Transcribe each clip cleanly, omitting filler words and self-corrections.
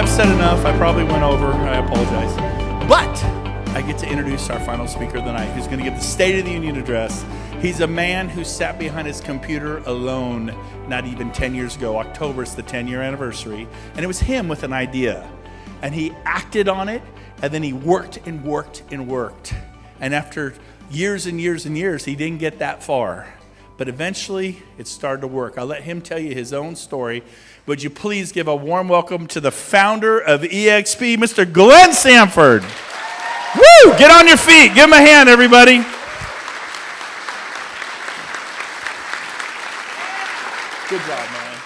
I've said enough. I probably went over. I apologize. But I get to introduce our final speaker of the night, who's going to give the State of the Union address. He's a man who sat behind his computer alone not even 10 years ago. October is the 10-year anniversary. And it was him with an idea. And he acted on it, and then he worked and worked and worked. And after years and years and years, he didn't get that far. But eventually, it started to work. I'll let him tell you his own story. Would you please give a warm welcome to the founder of eXp, Mr. Glenn Sanford. Woo! Get on your feet. Give him a hand, everybody. Good job, man.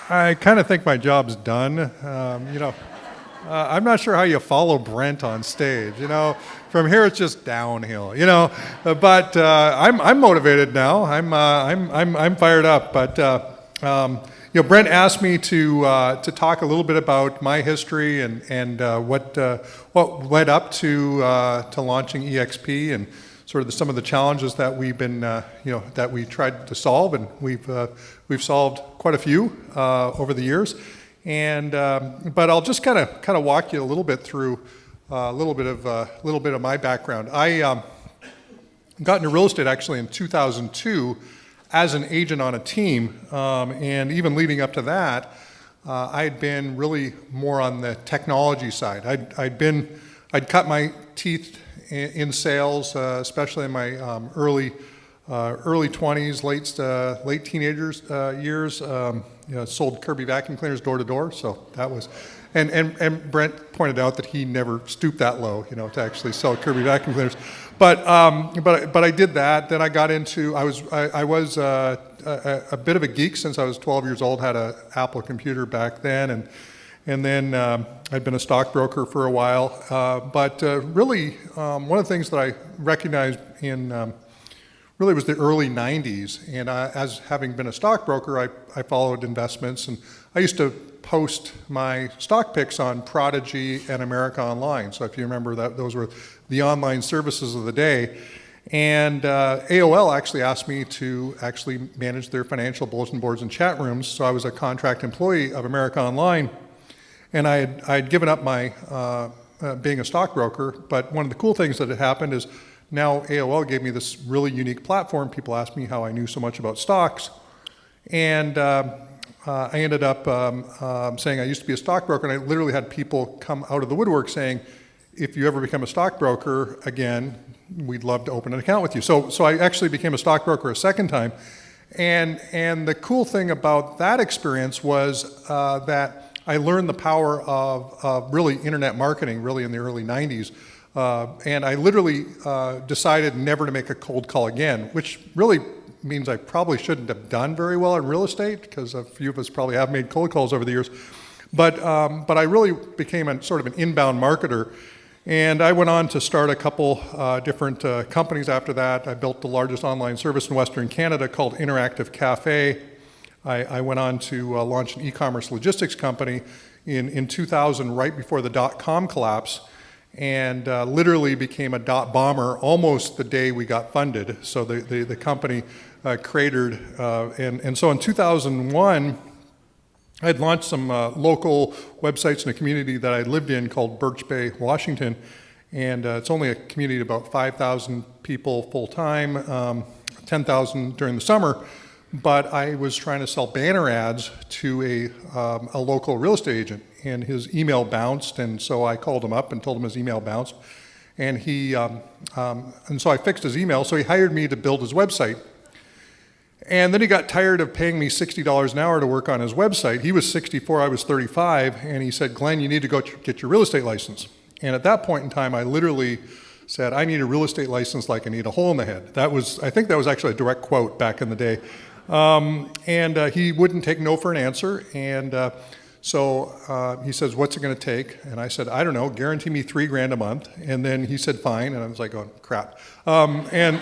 I kind of think my job's done. I'm not sure how you follow Brent on stage. From here it's just downhill. But I'm motivated now. I'm fired up. But Brent asked me to talk a little bit about my history and what led up to launching eXp and sort of some of the challenges that we've been that we tried to solve, and we've solved quite a few over the years. And but I'll just kind of walk you a little bit through a little bit of my background. I got into real estate actually in 2002 as an agent on a team, and even leading up to that, I'd been really more on the technology side. I'd cut my teeth in sales, especially in my early 20s, late teenagers years. Sold Kirby vacuum cleaners door to door, so that was, and Brent pointed out that he never stooped that low, to actually sell Kirby vacuum cleaners. But I did that. Then I got into, I was a bit of a geek since I was 12 years old. Had an Apple computer back then, and then I'd been a stockbroker for a while. But really, one of the things that I recognized in really was the early 90s, and as having been a stockbroker, I followed investments, and I used to post my stock picks on Prodigy and America Online. So if you remember that, those were the online services of the day. And AOL actually asked me to actually manage their financial bulletin boards and chat rooms. So I was a contract employee of America Online, and I had given up my being a stockbroker. But one of the cool things that had happened is now AOL gave me this really unique platform. People asked me how I knew so much about stocks, and I ended up saying I used to be a stockbroker, and I literally had people come out of the woodwork saying, if you ever become a stockbroker again, we'd love to open an account with you. So I actually became a stockbroker a second time, and the cool thing about that experience was that I learned the power of really internet marketing really in the early 90s. And I literally decided never to make a cold call again, which really means I probably shouldn't have done very well in real estate, because a few of us probably have made cold calls over the years. But I really became a sort of an inbound marketer, and I went on to start a couple different companies after that. I built the largest online service in Western Canada called Interactive Cafe. I went on to launch an e-commerce logistics company in 2000, right before the dot-com collapse, and literally became a dot bomber almost the day we got funded. So the company cratered, and so in 2001, I had launched some local websites in a community that I lived in called Birch Bay, Washington, and it's only a community of about 5,000 people full-time, 10,000 during the summer, but I was trying to sell banner ads to a local real estate agent, and his email bounced, and so I called him up and told him his email bounced, and and so I fixed his email, so he hired me to build his website. And then he got tired of paying me $60 an hour to work on his website. He was 64, I was 35, and he said, Glenn, you need to go get your real estate license. And at that point in time, I literally said, I need a real estate license like I need a hole in the head. I think that was actually a direct quote back in the day. And he wouldn't take no for an answer, and so he says, what's it going to take? And I said, I don't know, guarantee me $3,000 a month. And then he said, fine, and I was like, oh, crap. And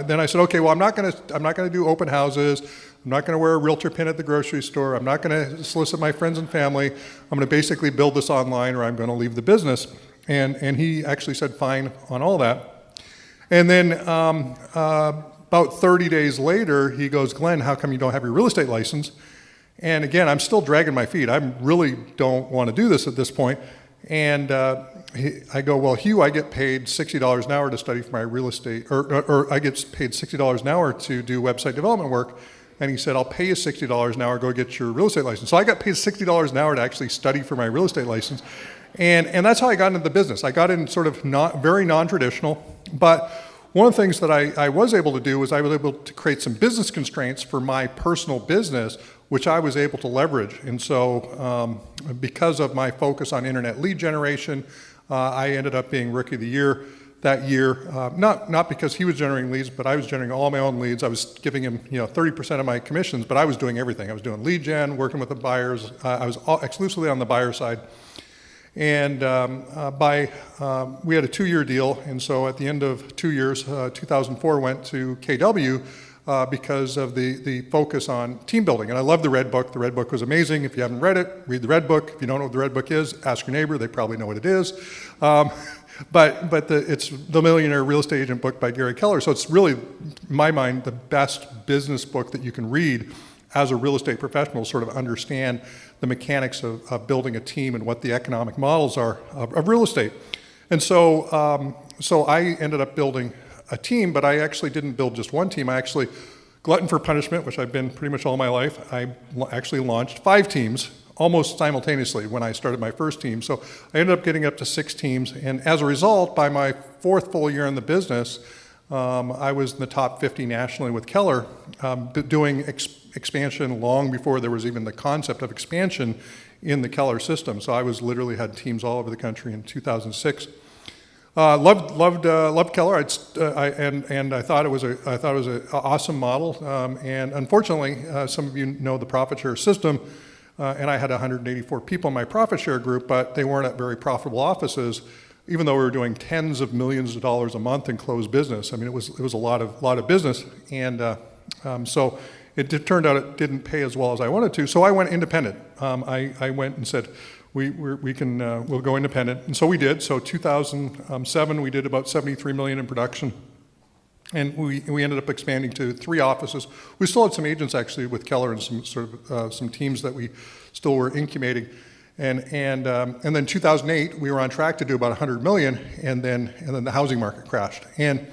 then I said, okay, well, I'm not going to do open houses. I'm not going to wear a realtor pin at the grocery store. I'm not going to solicit my friends and family. I'm going to basically build this online, or I'm going to leave the business. And he actually said fine on all that. And then about 30 days later, he goes, Glenn, how come you don't have your real estate license? And again, I'm still dragging my feet. I really don't want to do this at this point. And I go, well, Hugh, I get paid $60 an hour to study for my real estate, or I get paid $60 an hour to do website development work. And he said, I'll pay you $60 an hour, go get your real estate license. So I got paid $60 an hour to actually study for my real estate license. And that's how I got into the business. I got in sort of very non-traditional, but one of the things that I was able to do was I was able to create some business constraints for my personal business, which I was able to leverage. And so because of my focus on internet lead generation, I ended up being Rookie of the Year that year, not because he was generating leads, but I was generating all my own leads. I was giving him 30% of my commissions, but I was doing everything. I was doing lead gen, working with the buyers. I was exclusively on the buyer side. And we had a 2-year deal, and so at the end of 2 years, 2004 went to KW because of the focus on team building. And I love the Red Book. The Red Book was amazing. If you haven't read it, read the Red Book. If you don't know what the Red Book is, ask your neighbor. They probably know what it is. It's the Millionaire Real Estate Agent book by Gary Keller. So it's really, in my mind, the best business book that you can read as a real estate professional, sort of understand the mechanics of building a team and what the economic models are of real estate. And so I ended up building a team, but I actually didn't build just one team. I actually, glutton for punishment, which I've been pretty much all my life, I actually launched 5 teams almost simultaneously when I started my first team. So I ended up getting up to 6 teams. And as a result, by my 4th full year in the business, I was in the top 50 nationally with Keller, doing expansion long before there was even the concept of expansion in the Keller system. So I literally had teams all over the country in 2006. Loved Keller, and I thought it was an awesome model. And unfortunately, some of you know the profit share system, and I had 184 people in my profit share group, but they weren't at very profitable offices, even though we were doing tens of millions of dollars a month in closed business. I mean, it was a lot of business, and so it turned out it didn't pay as well as I wanted to. So I went independent. I went and said, we'll go independent, and so we did. So 2007, we did about 73 million in production, and we ended up expanding to 3 offices. We still had some agents actually with Keller and some sort of some teams that we still were incubating. And then 2008, we were on track to do about 100 million, and then the housing market crashed. And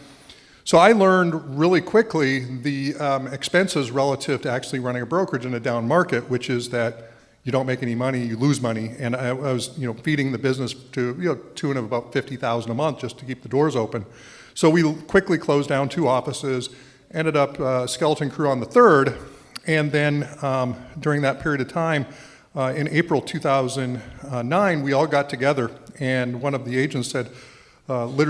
so I learned really quickly the expenses relative to actually running a brokerage in a down market, which is that you don't make any money, you lose money. And I was feeding the business to tune of about 50,000 a month just to keep the doors open. So we quickly closed down 2 offices, ended up skeleton crew on the 3rd, and then during that period of time, in April 2009, we all got together, and one of the agents said, when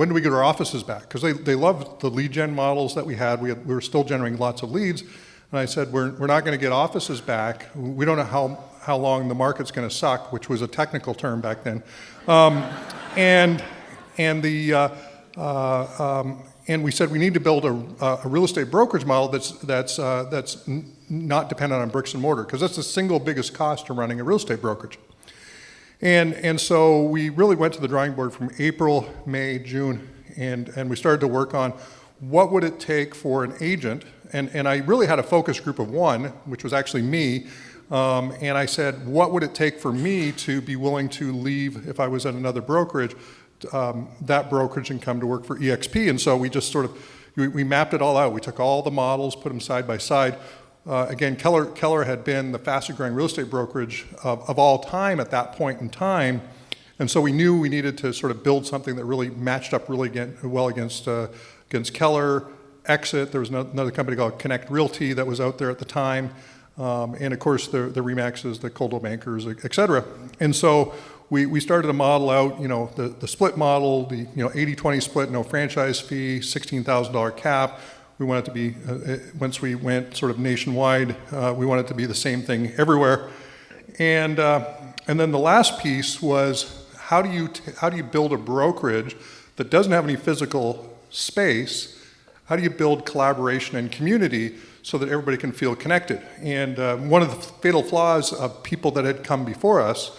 do we get our offices back? Because they loved the lead gen models that we had. We were still generating lots of leads. And I said, we're not going to get offices back. We don't know how long the market's going to suck, which was a technical term back then. And we said we need to build a real estate brokerage model that's not dependent on bricks and mortar, because that's the single biggest cost to running a real estate brokerage. And so we really went to the drawing board from April, May, June, and we started to work on what would it take for an agent, and I really had a focus group of 1, which was actually me, and I said, what would it take for me to be willing to leave if I was at another brokerage, that brokerage, and come to work for eXp? And so we just we mapped it all out. We took all the models, put them side by side. Again, Keller had been the fastest growing real estate brokerage of all time at that point in time. And so we knew we needed to sort of build something that really matched up really well against Keller, Exit. There was another company called Connect Realty that was out there at the time. And of course the Remaxes, the Coldwell Bankers, et cetera. And so we started to model out, the split model, the 80-20 split, no franchise fee, $16,000 cap. We want it to be, once we went sort of nationwide, we want it to be the same thing everywhere. And then the last piece was, how do you build a brokerage that doesn't have any physical space? How do you build collaboration and community so that everybody can feel connected? And one of the fatal flaws of people that had come before us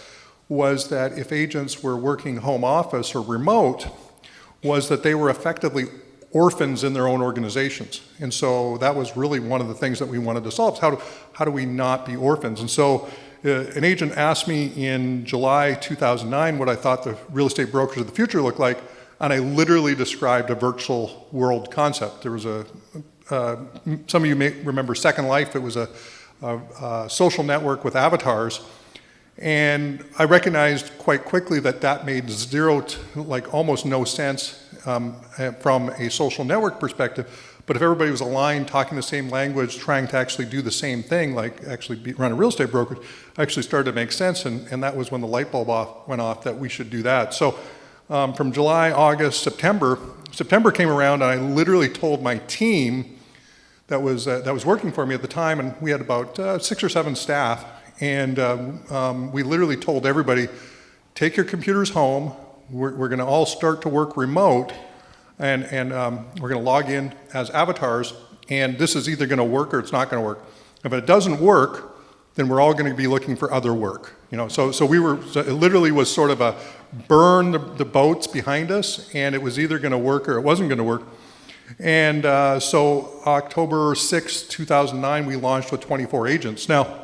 was that if agents were working home office or remote, was that they were effectively orphans in their own organizations. And so that was really one of the things that we wanted to solve. How do we not be orphans? And so an agent asked me in July 2009 what I thought the real estate brokers of the future looked like, and I literally described a virtual world concept. There was some of you may remember Second Life. It was a social network with avatars. And I recognized quite quickly that made zero, like almost no sense from a social network perspective. But if everybody was aligned, talking the same language, trying to actually do the same thing, like actually run a real estate brokerage, actually started to make sense. And that was when the light bulb went off that we should do that. So from July, August, September came around, and I literally told my team that was working for me at the time, and we had about 6 or 7 staff. And we literally told everybody, take your computers home. We're going to all start to work remote, and we're going to log in as avatars. And this is either going to work or it's not going to work. If it doesn't work, then we're all going to be looking for other work. So it literally was sort of a burn the boats behind us, and it was either going to work or it wasn't going to work. And so October 6, 2009, we launched with 24 agents. Now,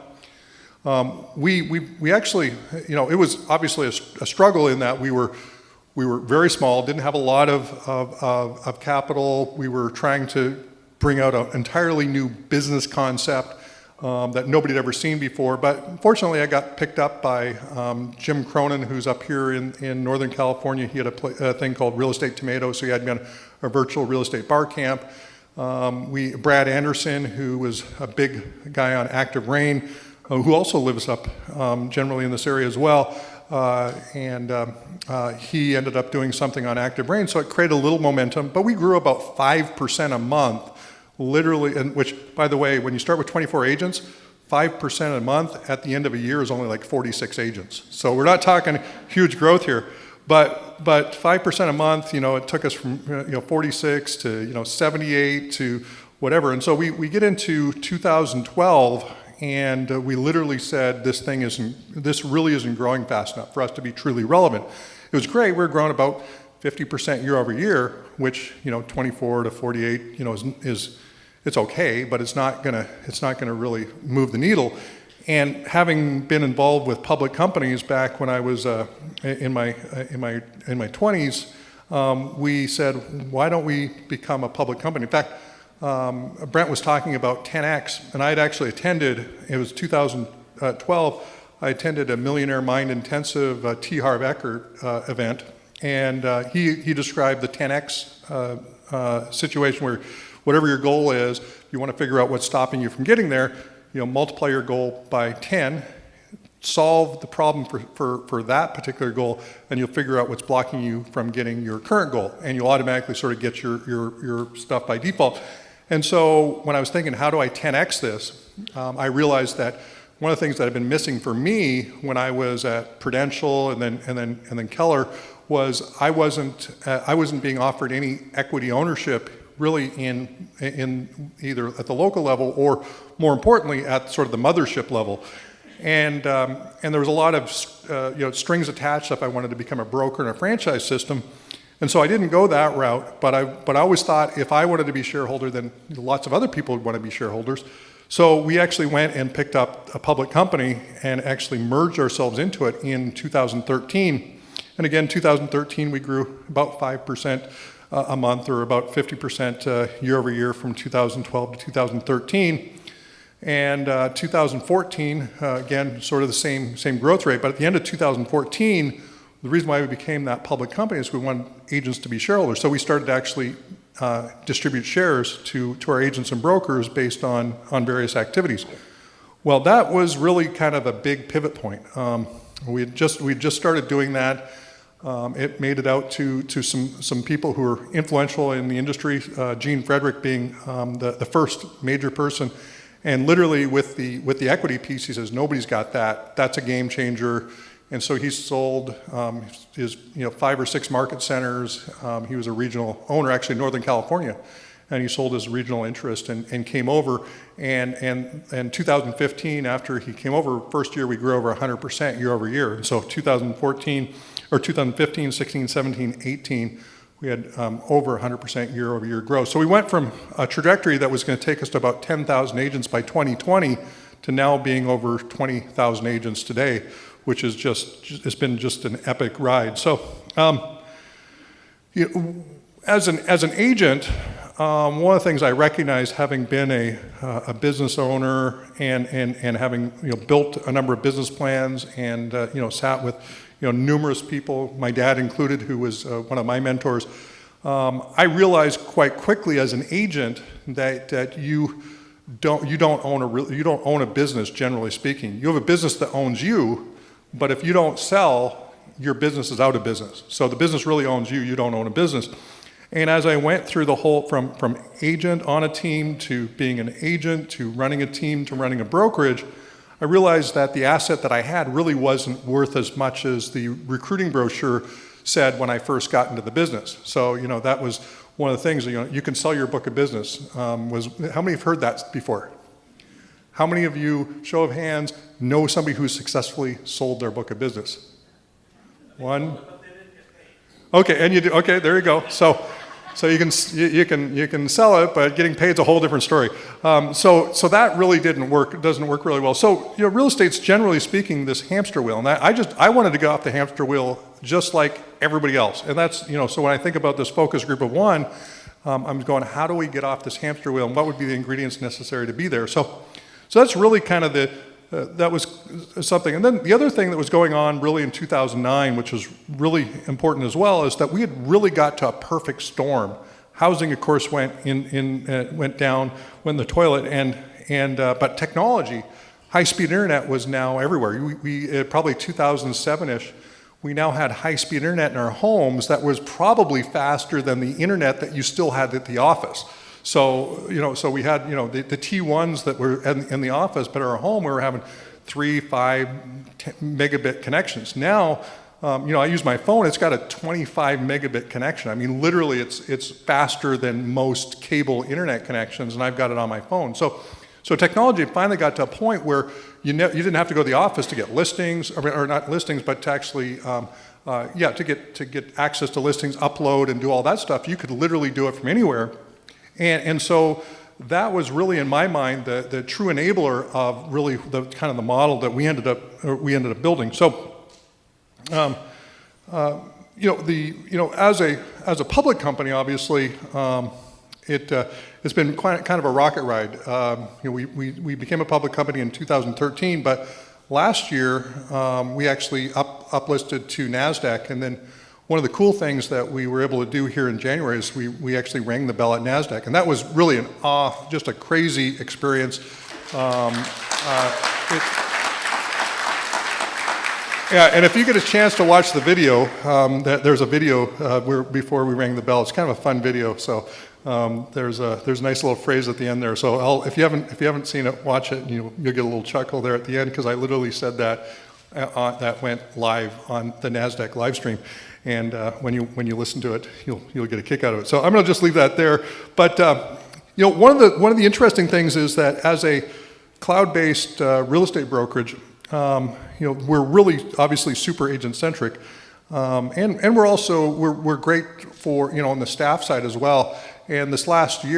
we actually, it was obviously a struggle in that we were very small, didn't have a lot of capital. We were trying to bring out an entirely new business concept that nobody had ever seen before. But fortunately, I got picked up by Jim Cronin, who's up here in Northern California. He had a thing called Real Estate Tomato, so he had me on a virtual real estate bar camp. Brad Anderson, who was a big guy on Active Rain, who also lives up generally in this area as well. And he ended up doing something on Active Rain, so it created a little momentum. But we grew about 5% a month, literally, and which, by the way, when you start with 24 agents, 5% a month at the end of a year is only like 46 agents. So we're not talking huge growth here. But 5% a month, it took us from 46 to 78 to whatever. And so we get into 2012. And we literally said this really isn't growing fast enough for us to be truly relevant. It was great. We're growing about 50% year over year, which 24 to 48 is it's okay, but it's not gonna really move the needle. And having been involved with public companies back when I was in my 20s, we said, why don't we become a public company? In fact, Brent was talking about 10X, and I had actually attended, it was 2012, I attended a Millionaire Mind Intensive T. Harv Eckert event, and he described the 10X situation where whatever your goal is, you want to figure out what's stopping you from getting there, multiply your goal by 10, solve the problem for that particular goal, and you'll figure out what's blocking you from getting your current goal, and you'll automatically sort of get your stuff by default. And so when I was thinking, how do I 10X this, I realized that one of the things that had been missing for me when I was at Prudential and then Keller was I wasn't being offered any equity ownership really in either at the local level or more importantly at sort of the mothership level. And there was a lot of strings attached if I wanted to become a broker in a franchise system. And so I didn't go that route, but I always thought if I wanted to be shareholder, then lots of other people would want to be shareholders. So we actually went and picked up a public company and actually merged ourselves into it in 2013. And again, 2013, we grew about 5% a month, or about 50% year over year from 2012 to 2013. And 2014, again, sort of the same growth rate. But at the end of 2014, the reason why we became that public company is we wanted agents to be shareholders. So we started to actually distribute shares to our agents and brokers based on various activities. Well, that was really kind of a big pivot point. We had just started doing that. It made it out to some people who were influential in the industry, Gene Frederick being the first major person. And literally with the equity piece, he says, nobody's got that. That's a game changer. And so he sold his 5 or 6 market centers. He was a regional owner, actually in Northern California. And he sold his regional interest and came over. And in 2015, after he came over, first year we grew over 100% year over year. And so 2015, 16, 17, 18, we had over 100% year-over-year growth. So we went from a trajectory that was going to take us to about 10,000 agents by 2020 to now being over 20,000 agents today, which is it's been just an epic ride. So as an agent, one of the things I recognize, having been a business owner and having built a number of business plans and sat with numerous people, my dad included, who was one of my mentors, I realized quite quickly as an agent that you don't own a business, generally speaking. You have a business that owns you, but if you don't sell, your business is out of business. So the business really owns you. You don't own a business. And as I went through the whole, from agent on a team to being an agent to running a team to running a brokerage, I realized that the asset that I had really wasn't worth as much as the recruiting brochure said when I first got into the business. So, that was one of the things, you can sell your book of business. How many have heard that before? How many of you, show of hands, know somebody who's successfully sold their book of business? One. Okay, and you do. Okay, there you go. So you can sell it, but getting paid is a whole different story. So that really doesn't work really well. So real estate's, generally speaking, this hamster wheel, and I wanted to get off the hamster wheel just like everybody else. And that's so when I think about this focus group of one, I'm going, how do we get off this hamster wheel, and what would be the ingredients necessary to be there? So that's really kind of that was something. And then the other thing that was going on really in 2009, which was really important as well, is that we had really got to a perfect storm. Housing, of course, went down, went in the toilet, but technology, high-speed internet was now everywhere. We probably 2007-ish, we now had high-speed internet in our homes that was probably faster than the internet that you still had at the office. So, so we had, the T1s that were in the office, but at our home we were having 3, 5, 10 megabit connections. Now, I use my phone, it's got a 25 megabit connection. I mean, literally it's faster than most cable internet connections, and I've got it on my phone. So technology finally got to a point where you didn't have to go to the office to get listings, or not listings, but to actually, to get access to listings, upload and do all that stuff. You could literally do it from anywhere. And so that was really, in my mind, the true enabler of really the kind of the model that we ended up building. So, as a public company, obviously, it's been kind of a rocket ride. We became a public company in 2013, but last year we actually uplisted to NASDAQ, and then one of the cool things that we were able to do here in January is we actually rang the bell at NASDAQ, and that was really just a crazy experience. And if you get a chance to watch the video, there's a video before we rang the bell. It's kind of a fun video. So there's a nice little phrase at the end there. So if you haven't seen it, watch it, and you'll get a little chuckle there at the end, because I literally said that went live on the NASDAQ live stream. And when you listen to it, you'll get a kick out of it. So I'm going to just leave that there. But one of the interesting things is that as a cloud-based real estate brokerage, we're really obviously super agent-centric, and we're great for on the staff side as well. And this last 2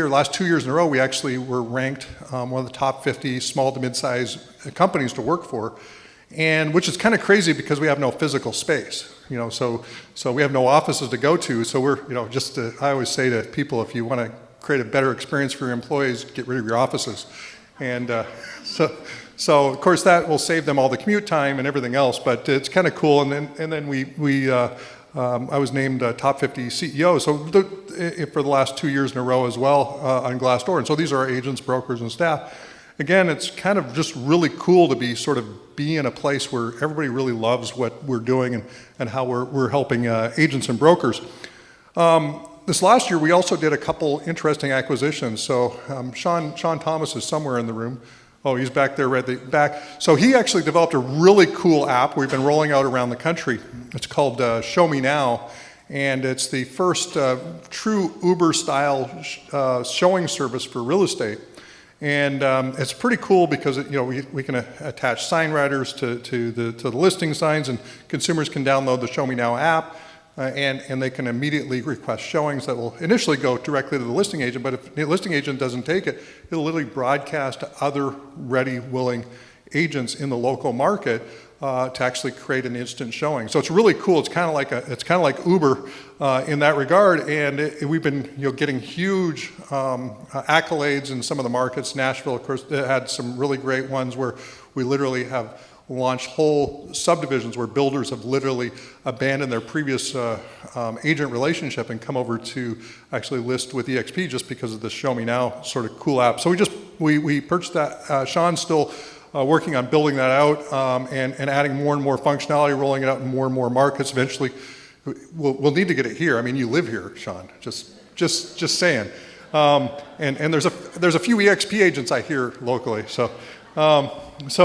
years in a row, we actually were ranked one of the top 50 small to mid-size companies to work for. And which is kind of crazy because we have no physical space, so we have no offices to go to. So we're, I always say to people, if you want to create a better experience for your employees, get rid of your offices. And so of course that will save them all the commute time and everything else. But it's kind of cool. And then I was named top 50 CEO. So for the last 2 years in a row as well on Glassdoor. And so these are our agents, brokers, and staff. Again, it's kind of just really cool to be in a place where everybody really loves what we're doing and how we're helping agents and brokers. This last year, we also did a couple interesting acquisitions. So Sean Thomas is somewhere in the room. Oh, he's back there right at the back. So he actually developed a really cool app we've been rolling out around the country. It's called Show Me Now. And it's the first true Uber-style showing service for real estate. And it's pretty cool because we can attach sign writers to the listing signs, and consumers can download the Show Me Now app. and they can immediately request showings that will initially go directly to the listing agent, but if the listing agent doesn't take it, it'll literally broadcast to other ready, willing agents in the local market to actually create an instant showing. So it's really cool. It's kind of like Uber in that regard, and we've been getting huge accolades in some of the markets. Nashville, of course, had some really great ones where we literally have launched whole subdivisions where builders have literally abandoned their previous agent relationship and come over to actually list with eXp just because of the Show Me Now sort of cool app. So we purchased that. Sean's still working on building that out and adding more and more functionality, rolling it out in more and more markets. Eventually, we'll need to get it here. I mean, you live here, Sean. Just saying. And there's a few eXp agents I hear locally. So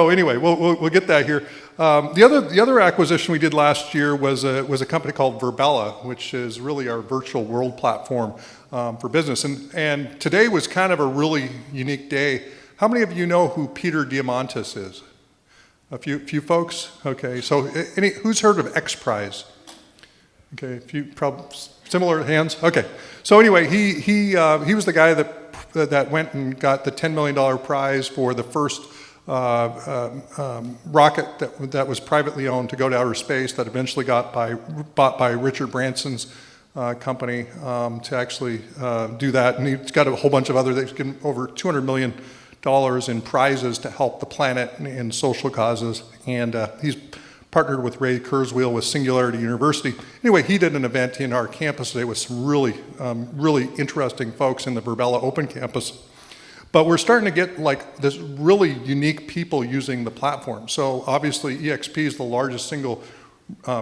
anyway, we'll get that here. The other acquisition we did last year was a company called Virbela, which is really our virtual world platform for business. And today was kind of a really unique day. How many of you know who Peter Diamandis is? A few folks? Okay, so who's heard of XPRIZE? Okay, a few probably similar hands. Okay, so anyway, he was the guy that went and got the $10 million prize for the first rocket that was privately owned to go to outer space that eventually got bought by Richard Branson's company to actually do that. And he's got a whole bunch of other things, given over $200 million in prizes to help the planet in social causes. And he's partnered with Ray Kurzweil with Singularity University. Anyway, he did an event in our campus today with some really interesting folks in the Virbela Open Campus. But we're starting to get like this really unique people using the platform. So obviously eXp is the largest single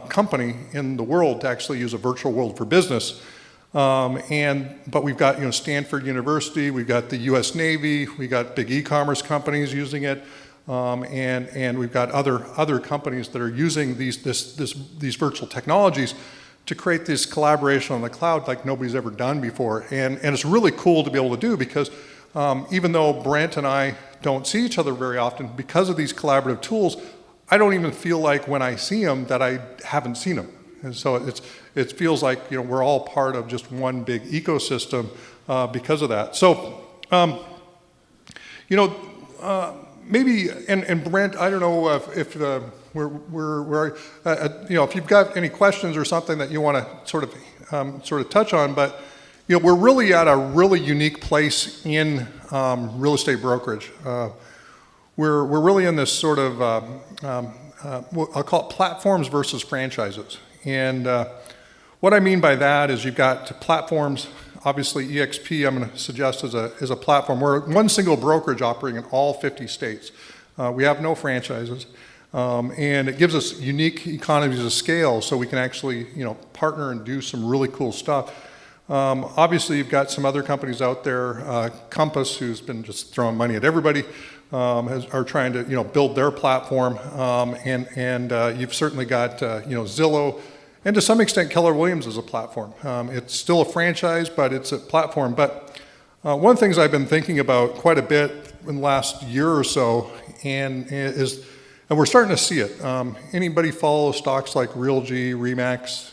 company in the world to actually use a virtual world for business. But we've got Stanford University, we've got the U.S. Navy, we got big e-commerce companies using it, and we've got other companies that are using these virtual technologies to create this collaboration on the cloud like nobody's ever done before. And it's really cool to be able to do because even though Brent and I don't see each other very often, because of these collaborative tools, I don't even feel like when I see them that I haven't seen them. And so it feels like we're all part of just one big ecosystem because of that. So maybe and Brent, I don't know if if you've got any questions or something that you want to sort of touch on, but we're really at a really unique place in real estate brokerage. We're really in this sort of I'll call it platforms versus franchises. And what I mean by that is you've got platforms. Obviously, eXp, I'm going to suggest, is a platform. We're one single brokerage operating in all 50 states. We have no franchises. And it gives us unique economies of scale so we can actually partner and do some really cool stuff. Obviously, you've got some other companies out there, Compass, who's been just throwing money at everybody, are trying to build their platform, and you've certainly got Zillow, and to some extent Keller Williams is a platform. It's still a franchise, but it's a platform. But one of the things I've been thinking about quite a bit in the last year or so, and we're starting to see it. Anybody follow stocks like Realgy, Remax?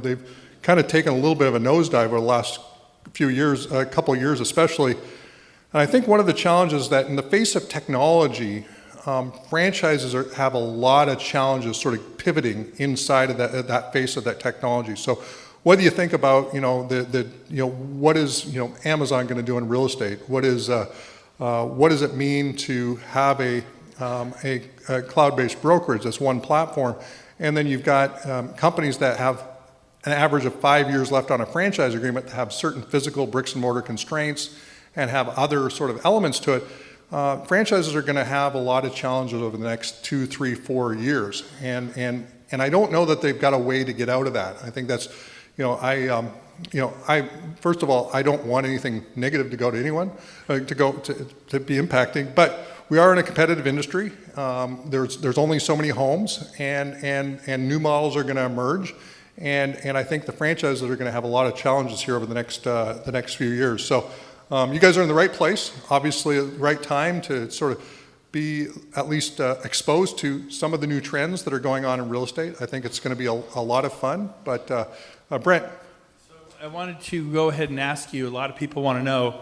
They've kind of taken a little bit of a nosedive over the last few years, a couple of years especially. And I think one of the challenges that in the face of technology, franchises have a lot of challenges sort of pivoting inside of that face of that technology. So what do you think about, what is, Amazon going to do in real estate? What does it mean to have a cloud-based brokerage that's one platform? And then you've got companies that have an average of 5 years left on a franchise agreement that have certain physical bricks and mortar constraints and have other sort of elements to it. Franchises are going to have a lot of challenges over the next 2, 3, 4 years, and I don't know that they've got a way to get out of that. I think that's, I first of all, I don't want anything negative to go to anyone, to be impacting, but we are in a competitive industry. There's only so many homes, and new models are going to emerge. And I think the franchises are going to have a lot of challenges here over the next few years. So you guys are in the right place, obviously at the right time to sort of be at least exposed to some of the new trends that are going on in real estate. I think it's going to be a lot of fun. But Brent. I wanted to go ahead and ask you, a lot of people want to know,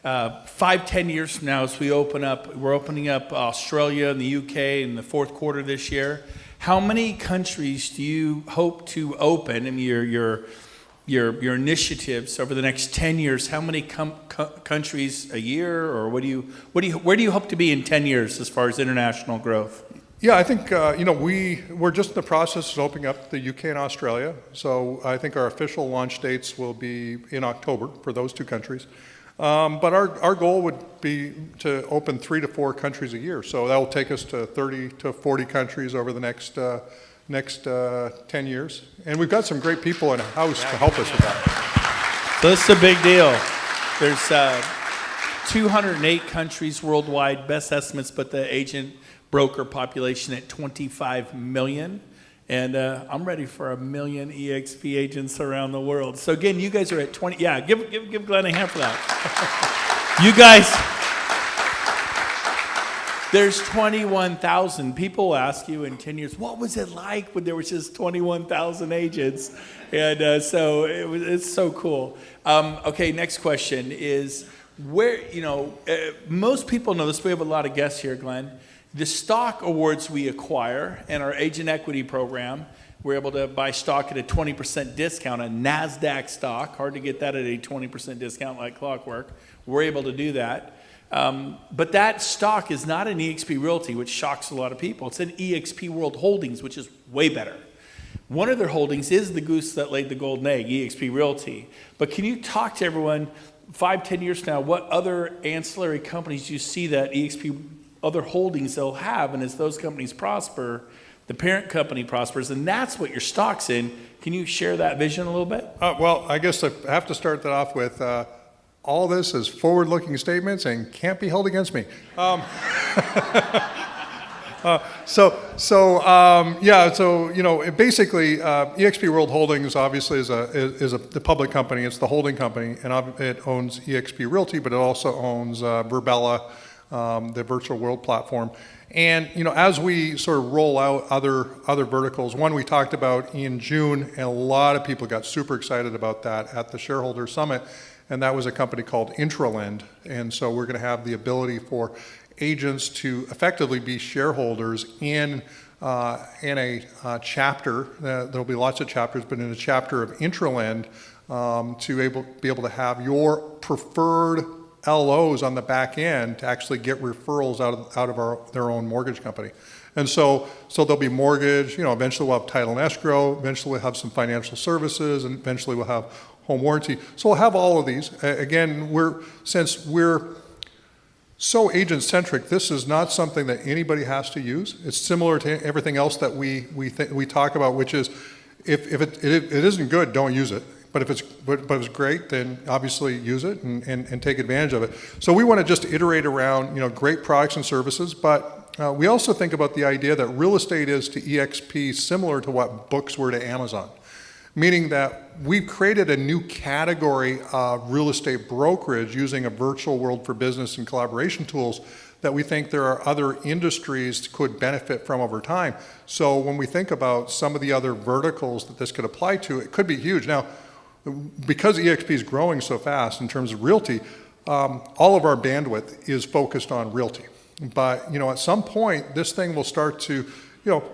5-10 years from now as we're opening up Australia and the UK in the fourth quarter this year, how many countries do you hope to open? I mean, your initiatives over the next 10 years, how many countries a year, or where do you hope to be in 10 years as far as international growth? Yeah, I think we're just in the process of opening up the UK and Australia. So I think our official launch dates will be in October for those two countries. But our goal would be to open 3 to 4 countries a year. So that will take us to 30 to 40 countries over the next 10 years. And we've got some great people in house to help us with that. So this is a big deal. There's 208 countries worldwide, best estimates, but the agent broker population at 25 million. And I'm ready for 1 million eXp agents around the world. So again, you guys are at 20. Yeah, give Glenn a hand for that. You guys, there's 21,000. People ask you in 10 years, what was it like when there was just 21,000 agents? And it's so cool. Okay, next question is where, most people know this. We have a lot of guests here, Glenn. The stock awards we acquire and our agent equity program, we're able to buy stock at a 20% discount, a NASDAQ stock. Hard to get that at a 20% discount like clockwork. We're able to do that. But that stock is not an eXp Realty, which shocks a lot of people. It's an eXp World Holdings, which is way better. One of their holdings is the goose that laid the golden egg, eXp Realty. But can you talk to everyone 5-10 years from now, what other ancillary companies do you see that eXp other holdings they'll have, and as those companies prosper, the parent company prospers, and that's what your stock's in. Can you share that vision a little bit? Well, I guess I have to start that off with all this is forward-looking statements and can't be held against me. Basically, eXp World Holdings obviously is the public company. It's the holding company, and it owns eXp Realty, but it also owns Virbela, the virtual world platform. And as we sort of roll out other verticals, one we talked about in June, and a lot of people got super excited about that at the shareholder summit, and that was a company called Intralend. And so we're going to have the ability for agents to effectively be shareholders in a chapter. There'll be lots of chapters, but in a chapter of Intralend, to be able to have your preferred LOs on the back end to actually get referrals out of their own mortgage company. And so there'll be mortgage, eventually we'll have title and escrow, eventually we'll have some financial services, and eventually we'll have home warranty. So we'll have all of these. Again, since we're so agent-centric, this is not something that anybody has to use. It's similar to everything else that we talk about, which is if it isn't good, don't use it. But if it's great, then obviously use it and take advantage of it. So we want to just iterate around great products and services, but we also think about the idea that real estate is to eXp similar to what books were to Amazon, meaning that we've created a new category of real estate brokerage using a virtual world for business and collaboration tools that we think there are other industries could benefit from over time. So when we think about some of the other verticals that this could apply to, it could be huge. Now, because eXp is growing so fast in terms of realty, all of our bandwidth is focused on realty. But at some point, this thing will start to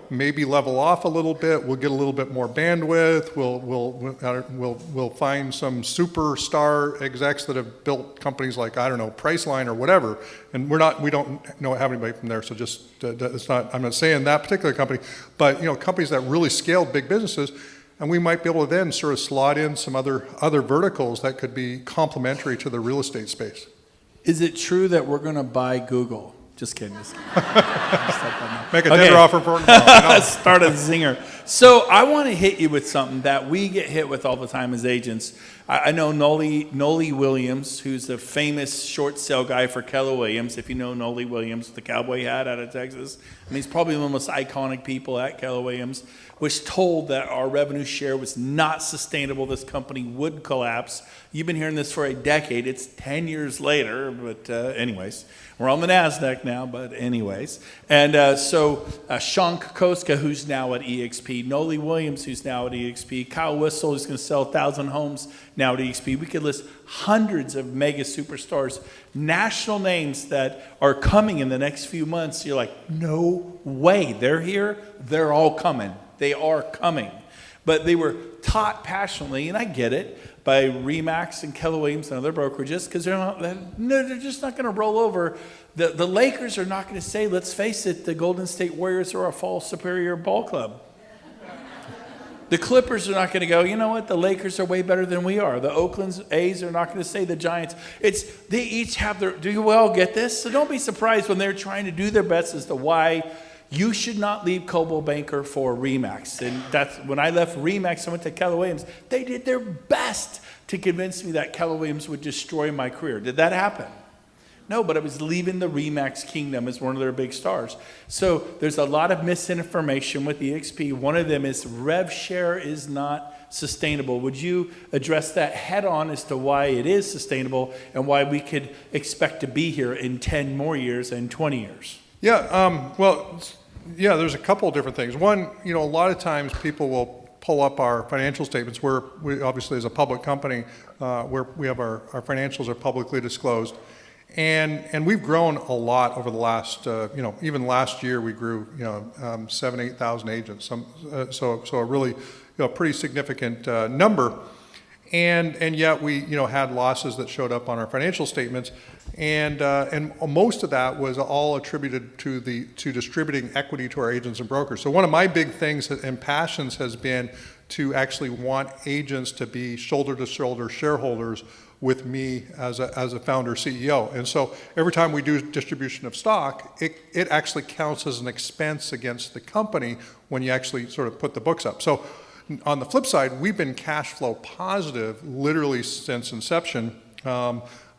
maybe level off a little bit. We'll get a little bit more bandwidth. We'll find some superstar execs that have built companies like Priceline or whatever. And we don't have anybody from there. So just it's not. I'm not saying that particular company, but companies that really scaled big businesses. And we might be able to then sort of slot in some other verticals that could be complementary to the real estate space. Is it true that we're going to buy Google? Just kidding. Make a tender offer for tomorrow. Start a zinger. So I want to hit you with something that we get hit with all the time as agents. I know Noli Williams, who's the famous short sale guy for Keller Williams. If you know Noli Williams, the cowboy hat out of Texas. And he's probably one of the most iconic people at Keller Williams, was told that our revenue share was not sustainable. This company would collapse. You've been hearing this for a decade. It's 10 years later, but anyways. We're on the NASDAQ now, but anyways. And so Sean Kokoska, who's now at eXp, Noli Williams, who's now at eXp, Kyle Whistle, who's going to sell 1,000 homes now at eXp. We could list hundreds of mega superstars, national names that are coming in the next few months. You're like, no way. They're here. They're all coming. They are coming. But they were taught passionately, and I get it, by RE/MAX and Keller Williams and other brokerages, because they're just not going to roll over. The Lakers are not going to say, let's face it, the Golden State Warriors are a fall superior ball club. The Clippers are not going to go, you know what, the Lakers are way better than we are. The Oakland A's are not going to say the Giants. They each have their, do you all get this? So don't be surprised when they're trying to do their best as to why you should not leave Coldwell Banker for RE/MAX. And that's when I left RE/MAX and went to Keller Williams. They did their best to convince me that Keller Williams would destroy my career. Did that happen? No, but I was leaving the RE/MAX kingdom as one of their big stars. So there's a lot of misinformation with eXp. One of them is rev share is not sustainable. Would you address that head on as to why it is sustainable and why we could expect to be here in 10 more years and 20 years? Yeah, there's a couple of different things. One, a lot of times people will pull up our financial statements. We obviously, as a public company, where we have our financials are publicly disclosed. And we've grown a lot over the last, even last year we grew, 7,000, 8,000 agents. So a really, pretty significant number. And yet we, had losses that showed up on our financial statements. And most of that was all attributed to distributing equity to our agents and brokers. So one of my big things and passions has been to actually want agents to be shoulder-to-shoulder shareholders with me as a founder CEO. And so every time we do distribution of stock, it actually counts as an expense against the company when you actually sort of put the books up. So on the flip side, we've been cash flow positive literally since inception.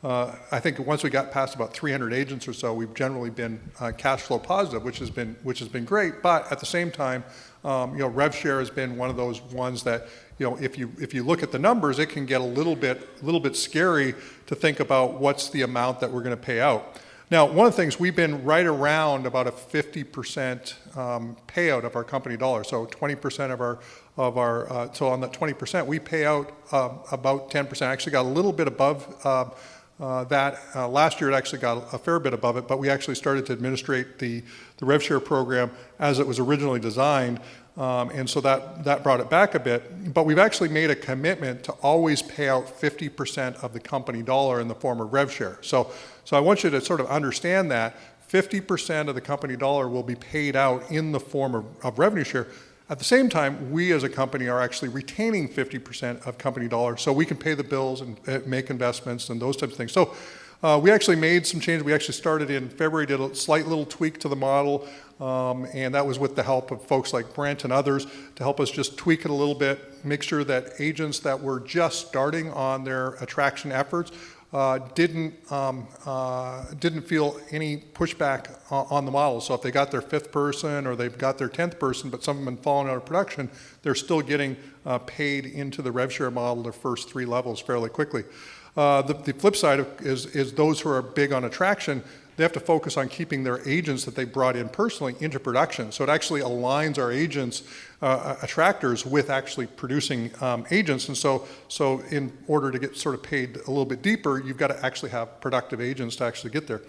I think once we got past about 300 agents or so, we've generally been cash flow positive, which has been great. But at the same time, rev share has been one of those ones that, if you look at the numbers, it can get a little bit scary to think about what's the amount that we're going to pay out. Now, one of the things, we've been right around about a 50% payout of our company dollar. So 20% so on that 20%, we pay out about 10%. Actually got a little bit above that. Last year it actually got a fair bit above it, but we actually started to administrate the rev share program as it was originally designed. And so that brought it back a bit. But we've actually made a commitment to always pay out 50% of the company dollar in the form of rev share. So I want you to sort of understand that 50% of the company dollar will be paid out in the form of revenue share. At the same time, we as a company are actually retaining 50% of company dollars so we can pay the bills and make investments and those types of things. So we actually made some changes. We actually started in February, did a slight little tweak to the model, and that was with the help of folks like Brent and others to help us just tweak it a little bit, make sure that agents that were just starting on their attraction efforts didn't feel any pushback on the model. So if they got their 5th person or they've got their 10th person, but some of them have fallen out of production, they're still getting paid into the rev share model their first 3 levels fairly quickly. The flip side is those who are big on attraction, they have to focus on keeping their agents that they brought in personally into production. So it actually aligns our agents, attractors, with actually producing agents. And so in order to get sort of paid a little bit deeper, you've got to actually have productive agents to actually get there.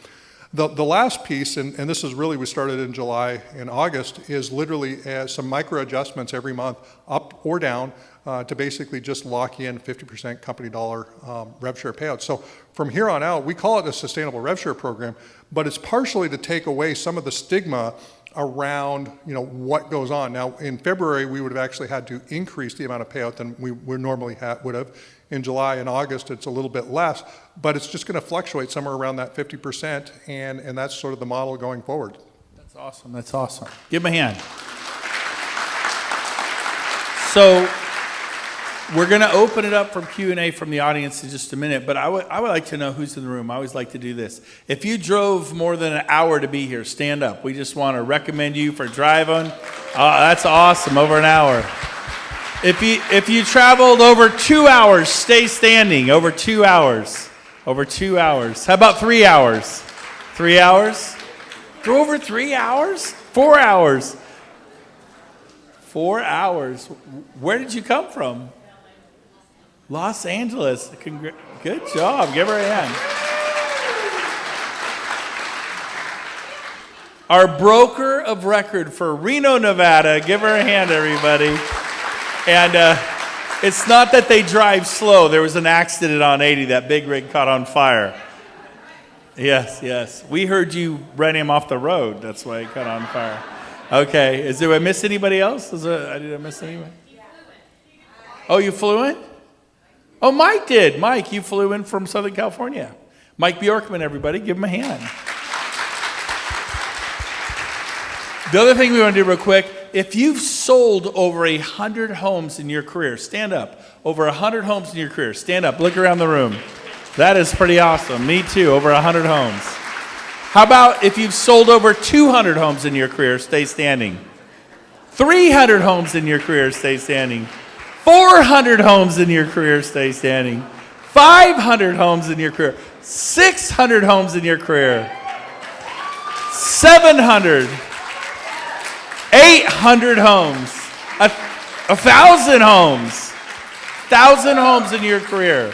The last piece, and this is really, we started in July and August, is literally some micro adjustments every month, up or down, to basically just lock in 50% company dollar rev share payout. So from here on out, we call it a sustainable rev share program, but it's partially to take away some of the stigma around what goes on. Now in February, we would have actually had to increase the amount of payout than we normally would have. In July and August, it's a little bit less, but it's just going to fluctuate somewhere around that 50%, and that's sort of the model going forward. That's awesome. That's awesome. Give him a hand. So we're going to open it up for Q&A from the audience in just a minute, but I would like to know who's in the room. I always like to do this. If you drove more than an hour to be here, stand up. We just want to recommend you for driving. That's awesome, over an hour. If you traveled over 2 hours, stay standing. Over 2 hours. Over 2 hours. How about 3 hours? 3 hours? For over 3 hours? 4 hours. 4 hours. Where did you come from? Los Angeles. Good job. Give her a hand. Our broker of record for Reno, Nevada. Give her a hand, everybody. And it's not that they drive slow. There was an accident on 80. That big rig caught on fire. Yes. We heard you ran him off the road. That's why it caught on fire. Okay. Did I miss anybody else? Did I miss anybody? Oh, you flew in? Oh, Mike did. Mike, you flew in from Southern California. Mike Bjorkman, everybody. Give him a hand. The other thing we want to do real quick, if you've sold over 100 homes in your career, stand up. Over 100 homes in your career, stand up. Look around the room. That is pretty awesome. Me too, over 100 homes. How about if you've sold over 200 homes in your career, stay standing. 300 homes in your career, stay standing. 400 homes in your career, stay standing. 500 homes in your career. 600 homes in your career. 700. 800 homes. 1,000 homes. 1,000 homes in your career.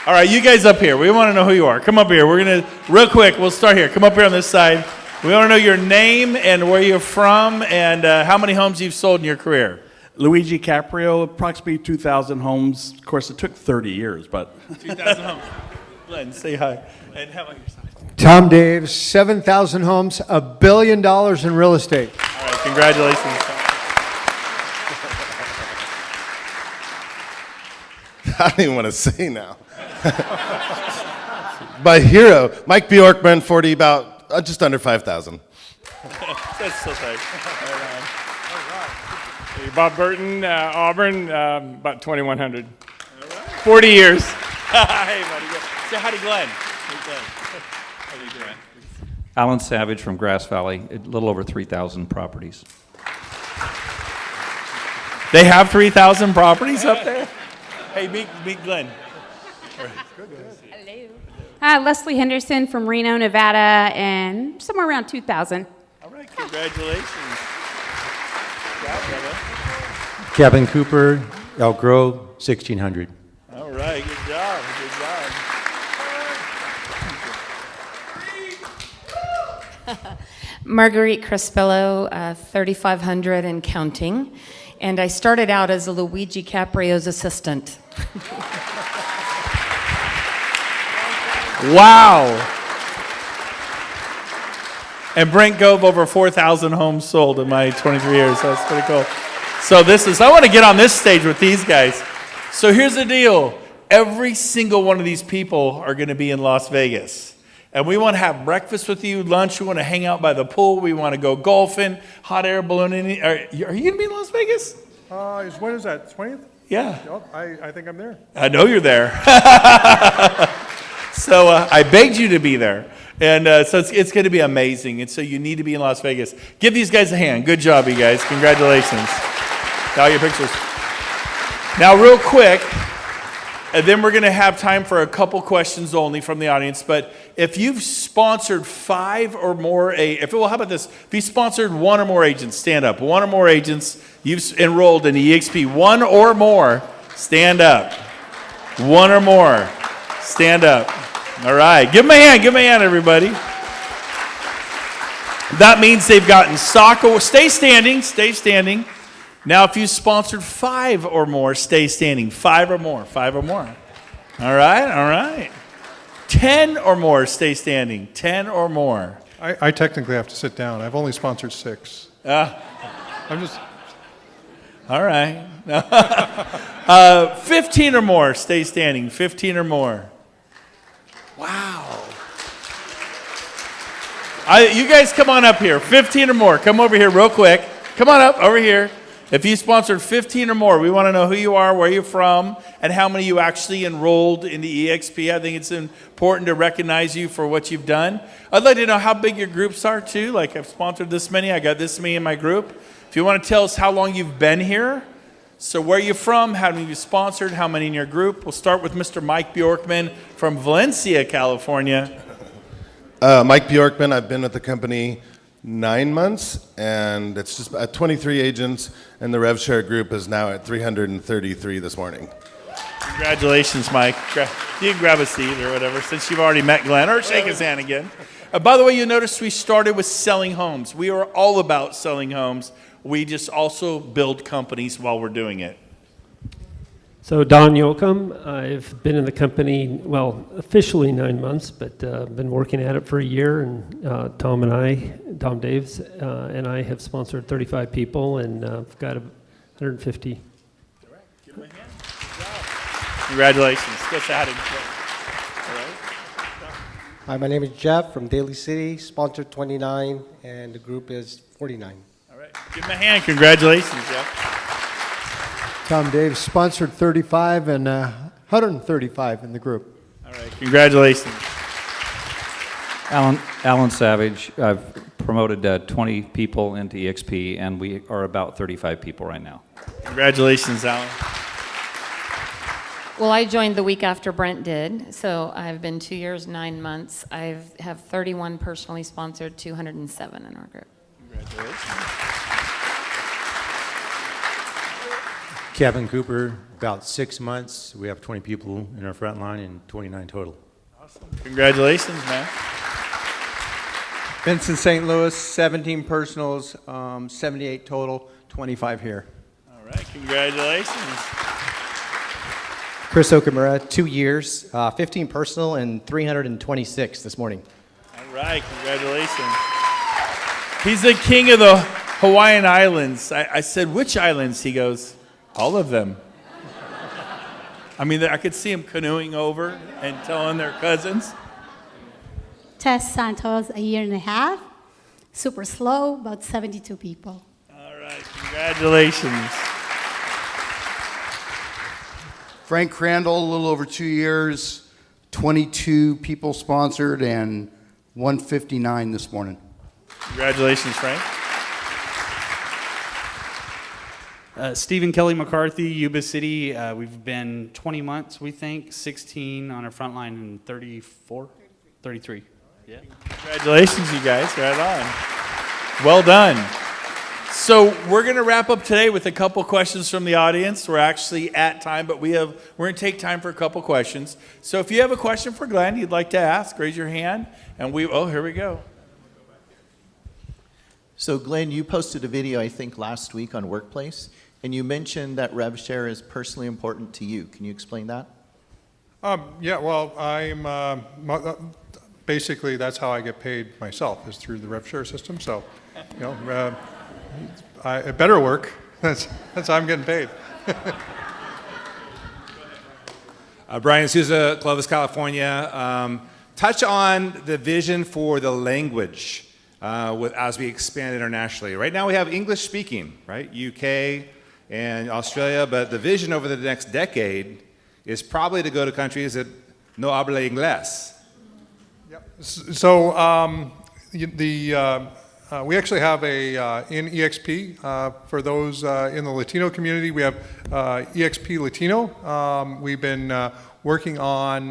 All right, you guys up here. We want to know who you are. Come up here. We're going to, real quick, we'll start here. Come up here on this side. We want to know your name and where you're from and how many homes you've sold in your career. Luigi Caprio, approximately 2,000 homes. Of course, it took 30 years, but... 2,000 homes. Glenn, say hi. And how about your side? Tom Daves, 7,000 homes, $1 billion in real estate. All right, congratulations. I don't even want to say now. My hero, Mike Bjorkman, 40, about just under 5,000. That's so tight. Hey, Bob Burton, Auburn, about 2,100. 40 years. Hey, buddy. Say hi to Glenn. Hey, Glenn. How you doing? Alan Savage from Grass Valley, a little over 3,000 properties. They have 3,000 properties up there? Hey, meet Glenn. Hello. Leslie Henderson from Reno, Nevada, and somewhere around 2,000. All right, congratulations. Good job, brother. Kevin Cooper, Elk Grove, 1,600. All right, good job. Good job. Marguerite Crespello, 3,500 and counting. And I started out as a Luigi Caprio's assistant. Wow. And Brent Gove, over 4,000 homes sold in my 23 years. So that's pretty cool. So I want to get on this stage with these guys. So here's the deal. Every single one of these people are going to be in Las Vegas. And we want to have breakfast with you, lunch. We want to hang out by the pool. We want to go golfing, hot air ballooning. Are you going to be in Las Vegas? When is that, 20th? Yeah. Oh, I think I'm there. I know you're there. So I begged you to be there. And so it's going to be amazing. And so you need to be in Las Vegas. Give these guys a hand. Good job, you guys. Congratulations. Now your pictures. Now, real quick, and then we're going to have time for a couple questions only from the audience. But if you've sponsored 5 or more, how about this? If you sponsored 1 or more agents, stand up. 1 or more agents you've enrolled in eXp. 1 or more, stand up. 1 or more, stand up. All right, give them a hand, everybody. That means they've gotten stock. Stay standing. Now, if you sponsored 5 or more, stay standing. 5 or more. All right. 10 or more, stay standing. 10 or more. I technically have to sit down. I've only sponsored 6. I'm just... All right. 15 or more, stay standing. 15 or more. Wow. You guys come on up here. 15 or more. Come over here real quick. Come on up over here. If you sponsored 15 or more, we want to know who you are, where you're from, and how many you actually enrolled in the eXp. I think it's important to recognize you for what you've done. I'd like to know how big your groups are too. Like, I've sponsored this many, I got this many in my group. If you want to tell us how long you've been here, so where you're from, how many you sponsored, how many in your group. We'll start with Mr. Mike Bjorkman from Valencia, California. Mike Bjorkman, I've been with the company 9 months, and it's just at 23 agents, and the RevShare group is now at 333 this morning. Congratulations, Mike. You can grab a seat or whatever, since you've already met Glenn, or shake his hand again. By the way, you noticed we started with selling homes. We are all about selling homes. We just also build companies while we're doing it. So Don Yoakum, I've been in the company, well, officially 9 months, but been working at it for a year, and Tom Daves, and I have sponsored 35 people, and I've got 150. All right, give him a hand. Good job. Congratulations. Go say hi to him. All right. Hi, my name is Jeff from Daly City, sponsored 29, and the group is 49. All right, give him a hand. Congratulations, Jeff. Tom Daves sponsored 35 and 135 in the group. All right, congratulations. Alan Savage, I've promoted 20 people into eXp, and we are about 35 people right now. Congratulations, Alan. Well, I joined the week after Brent did, so I've been 2 years, 9 months. I have 31 personally sponsored, 207 in our group. Congratulations. Kevin Cooper, about 6 months. We have 20 people in our front line and 29 total. Awesome. Congratulations, man. Vincent St. Louis, 17 personals, 78 total, 25 here. All right, congratulations. Chris Okamura, 2 years, 15 personal, and 326 this morning. All right, congratulations. He's the king of the Hawaiian Islands. I said, which islands? He goes, all of them. I mean, I could see him canoeing over and telling their cousins. Tess Santos, a year and a half. Super slow, about 72 people. All right, congratulations. Frank Crandall, a little over 2 years, 22 people sponsored, and 159 this morning. Congratulations, Frank. Stephen Kelly McCarthy, Yuba City. We've been 20 months, we think, 16 on our front line, and 33. Yeah. Congratulations, you guys. Right on. Well done. So we're going to wrap up today with a couple questions from the audience. We're actually at time, but we're going to take time for a couple questions. So if you have a question for Glenn you'd like to ask, raise your hand. And here we go. So Glenn, you posted a video, I think, last week on Workplace, and you mentioned that RevShare is personally important to you. Can you explain that? Yeah, well, basically that's how I get paid myself, is through the RevShare system. So, it better work. That's how I'm getting paid. Brian Souza, Clovis, California. Touch on the vision for the language as we expand internationally. Right now we have English speaking, right? UK and Australia, but the vision over the next decade is probably to go to countries that no habla inglés. Yep. So we actually have in eXp, for those in the Latino community, we have eXp Latino. We've been working on,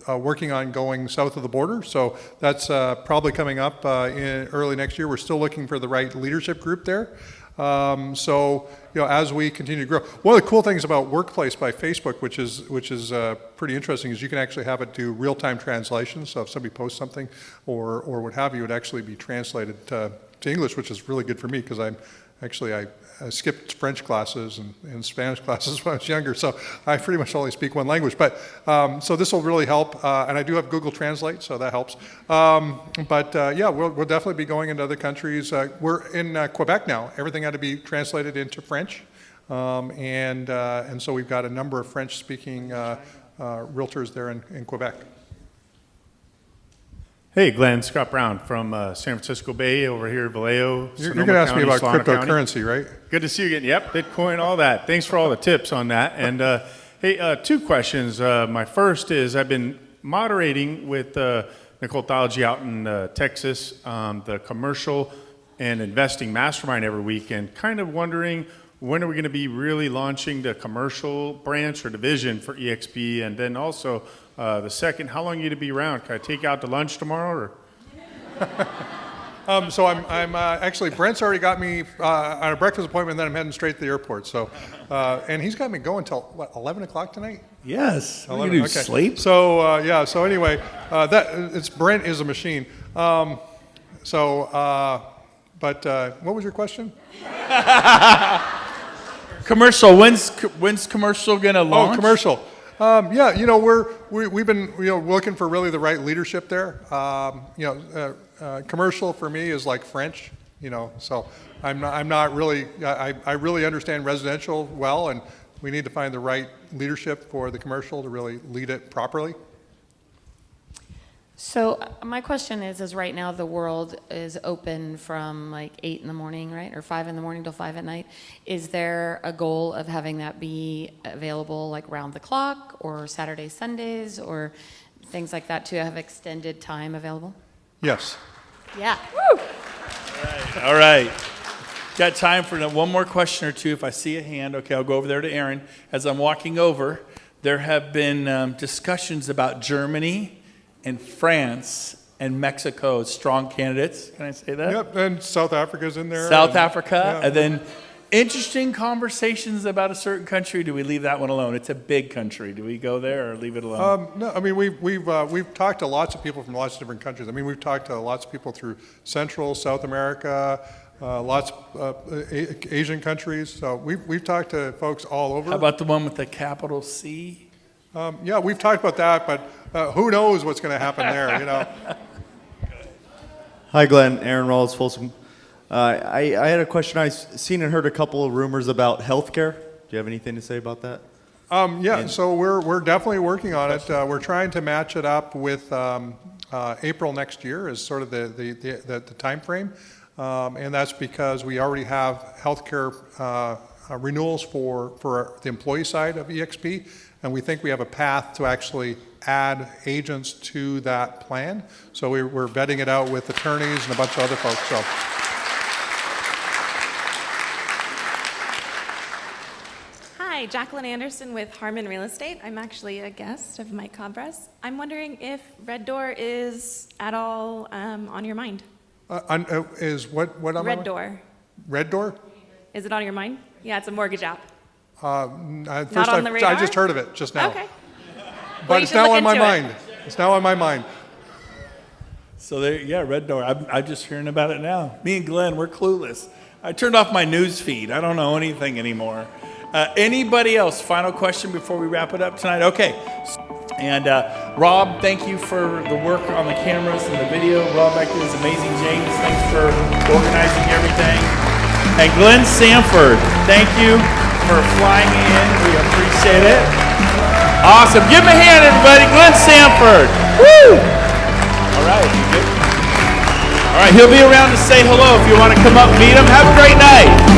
working on going south of the border. So that's probably coming up in early next year. We're still looking for the right leadership group there. As we continue to grow, one of the cool things about Workplace by Facebook, which is pretty interesting, is you can actually have it do real-time translations. So if somebody posts something or what have you, it would actually be translated to English, which is really good for me because I skipped French classes and Spanish classes when I was younger, so I pretty much only speak one language. But so this will really help, and I do have Google Translate, so that helps. Yeah, we'll definitely be going into other countries. We're in Quebec now. Everything had to be translated into French, and so we've got a number of French-speaking realtors there in Quebec. Hey, Glenn, Scott Brown from San Francisco Bay over here, Vallejo. You're going to ask me about cryptocurrency, right? Good to see you again. Yep, Bitcoin, all that. Thanks for all the tips on that. And hey, two questions. My first is I've been moderating with Nicole Thalji out in Texas, the commercial and investing mastermind every week, and kind of wondering when are we going to be really launching the commercial branch or division for eXp, and then also the second, how long are you to be around? Can I take you out to lunch tomorrow? Or? So I'm actually, Brent's already got me on a breakfast appointment, and then I'm heading straight to the airport. So, and he's got me going till what, 11 o'clock tonight? Yes. 11, You do sleep? So yeah. So anyway, Brent is a machine. But what was your question? Commercial. When's commercial gonna launch? Oh, commercial. Yeah, you know, we've been looking for really the right leadership there. Commercial for me is like French, so I'm not really. I really understand residential well, and we need to find the right leadership for the commercial to really lead it properly. So my question is right now the world is open from like 8 in the morning, right? Or 5 in the morning till 5 at night. Is there a goal of having that be available like round the clock or Saturdays, Sundays, or things like that to have extended time available? Yes. Yeah. Woo! All right. Got time for one more question or two. If I see a hand, okay, I'll go over there to Aaron. As I'm walking over, there have been discussions about Germany and France and Mexico as strong candidates. Can I say that? Yep, and South Africa's in there. South Africa, yeah. And then interesting conversations about a certain country. Do we leave that one alone? It's a big country. Do we go there or leave it alone? No, I mean we've talked to lots of people from lots of different countries. I mean we've talked to lots of people through Central, South America, lots of Asian countries. So we've talked to folks all over. How about the one with the capital C? Yeah, we've talked about that, but who knows what's going to happen there, Hi, Glenn. Aaron Rawls, Folsom. I had a question. I've seen and heard a couple of rumors about healthcare. Do you have anything to say about that? Yeah, so we're definitely working on it. We're trying to match it up with April next year as sort of the time frame, and that's because we already have healthcare renewals for the employee side of eXp. And we think we have a path to actually add agents to that plan. So we're vetting it out with attorneys and a bunch of other folks. So. Hi, Jacqueline Anderson with Harmon Real Estate. I'm actually a guest of Mike Cabras. I'm wondering if Red Door is at all on your mind. Is what on Red Door. Red Door? Is it on your mind? Yeah, it's a mortgage app. First on the radar? I just heard of it just now. Okay. But Well, it's now on my into it. mind. It's now on my mind. So there, yeah, Red Door. I'm just hearing about it now. Me and Glenn, we're clueless. I turned off my news feed. I don't know anything anymore. Anybody else? Final question before we wrap it up tonight? Okay. And Rob, thank you for the work on the cameras and the video. Rob back there is amazing. James, thanks for organizing everything. And Glenn Sanford, thank you for flying in. We appreciate it. Awesome. Give him a hand, everybody. Glenn Sanford. Woo! All right. You good? All right. He'll be around to say hello if you want to come up and meet him. Have a great night.